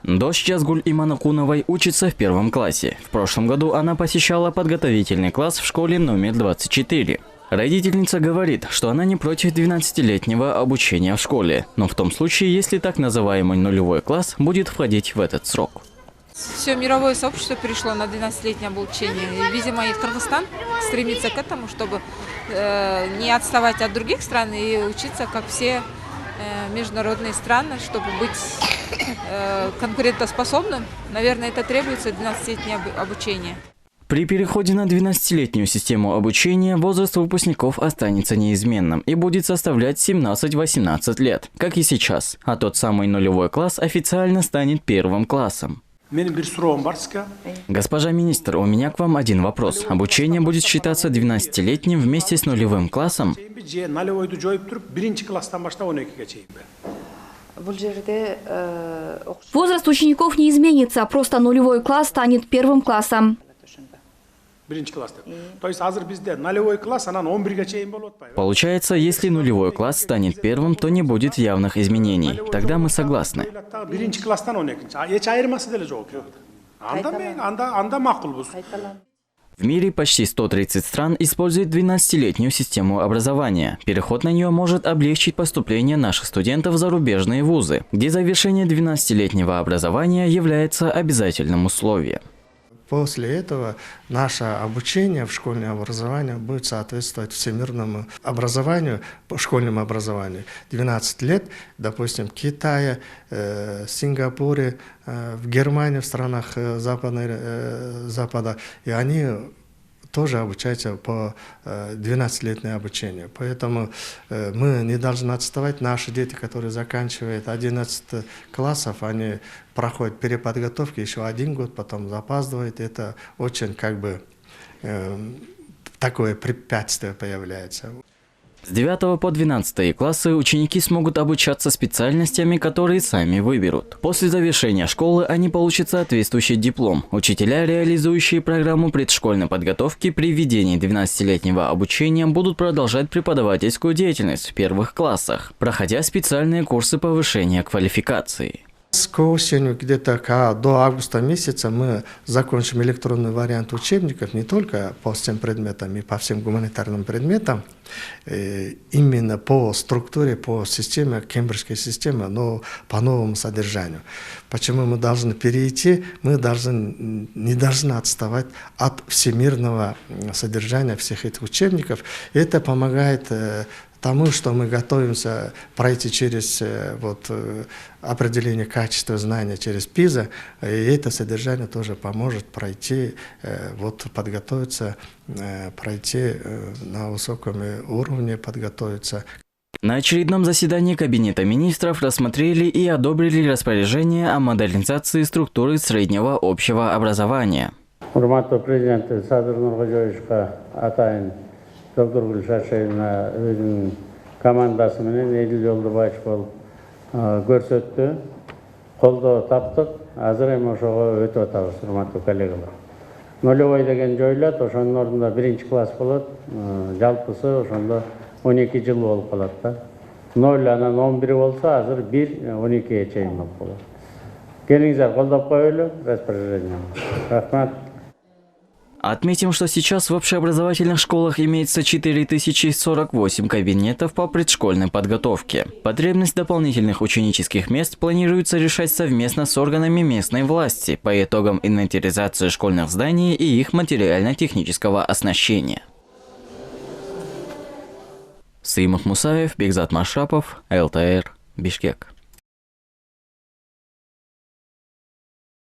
Дочь Жазгуль Иманакуновой учится в 1 классе. В прошлом году она посещала подготовительный класс в школе номер 24. Родительница говорит, что она не против 12-летнего обучения в школе, но в том случае, если так называемый нулевой класс будет входить в этот срок. Все мировое сообщество перешло на 12-летнее обучение. И, видимо, и Кыргызстан стремится к этому, чтобы не отставать от других стран и учиться, как все международные страны, чтобы быть конкурентоспособным. Наверное, это требуется 12-летнее обучение. При переходе на 12-летнюю систему обучения возраст выпускников останется неизменным и будет составлять 17-18 лет, как и сейчас, а тот самый нулевой класс официально станет 1 классом. Госпожа министр, у меня к вам один вопрос. Обучение будет считаться 12-летним вместе с нулевым классом? Возраст учеников не изменится, просто нулевой класс станет 1 классом. Получается, если нулевой класс станет 1, то не будет явных изменений. Тогда мы согласны. В мире почти 130 стран используют 12-летнюю систему образования. Переход на нее может облегчить поступление наших студентов в зарубежные вузы, где завершение 12-летнего образования является обязательным условием. После этого наше обучение в школьном образовании будет соответствовать всемирному образованию, школьному образованию. 12 лет, допустим, в Китае, Сингапуре, в Германии, в странах Запада, и они тоже обучаются по 12-летнее обучение. Поэтому мы не должны отставать. Наши дети, которые заканчивают 11 классов, они проходят переподготовку еще 1 год, потом запаздывают. Это очень такое препятствие появляется. С 9 по 12 классы ученики смогут обучаться специальностями, которые сами выберут. После завершения школы они получат соответствующий диплом. Учителя, реализующие программу предшкольной подготовки при введении 12-летнего обучения, будут продолжать преподавательскую деятельность в 1 классах, проходя специальные курсы повышения квалификации. К осени, где-то до августа месяца, мы закончим электронный вариант учебников не только по всем предметам и по всем гуманитарным предметам, именно по структуре, по системе, кембриджской системе, но по новому содержанию. Почему мы должны перейти? Мы не должны отставать от всемирного содержания всех этих учебников. И это помогает тому, что мы готовимся пройти через определение качества знания через ПИЗа, и это содержание тоже поможет пройти, подготовиться, пройти на высоком уровне, подготовиться. На очередном заседании Кабинета министров рассмотрели и одобрили распоряжение о модернизации структуры среднего общего образования. Жолдоргүл Шашевна өзүнүн командасы менен Эдил Жолдубаев болуп көрсөттү. Колдоо таптык. Азыр эми ошого өтүп атабыз, урматтуу коллегалар. Нулевой деген жоюлат, ошонун ордуна 1 класс болот. Жалпысы ошондо 12 жыл болуп калат да. 0 анан 11 болсо, азыр 1-12 чейин болуп калат. Келиңиздер, колдоп коелу распоряжение. Рахмат. Отметим, что сейчас в общеобразовательных школах имеется 4048 кабинетов по предшкольной подготовке. Потребность дополнительных ученических мест планируется решать совместно с органами местной власти по итогам инвентаризации школьных зданий и их материально-технического оснащения. Сыймых Мусаев, Бекзат Машрапов, ЛТР, Бишкек.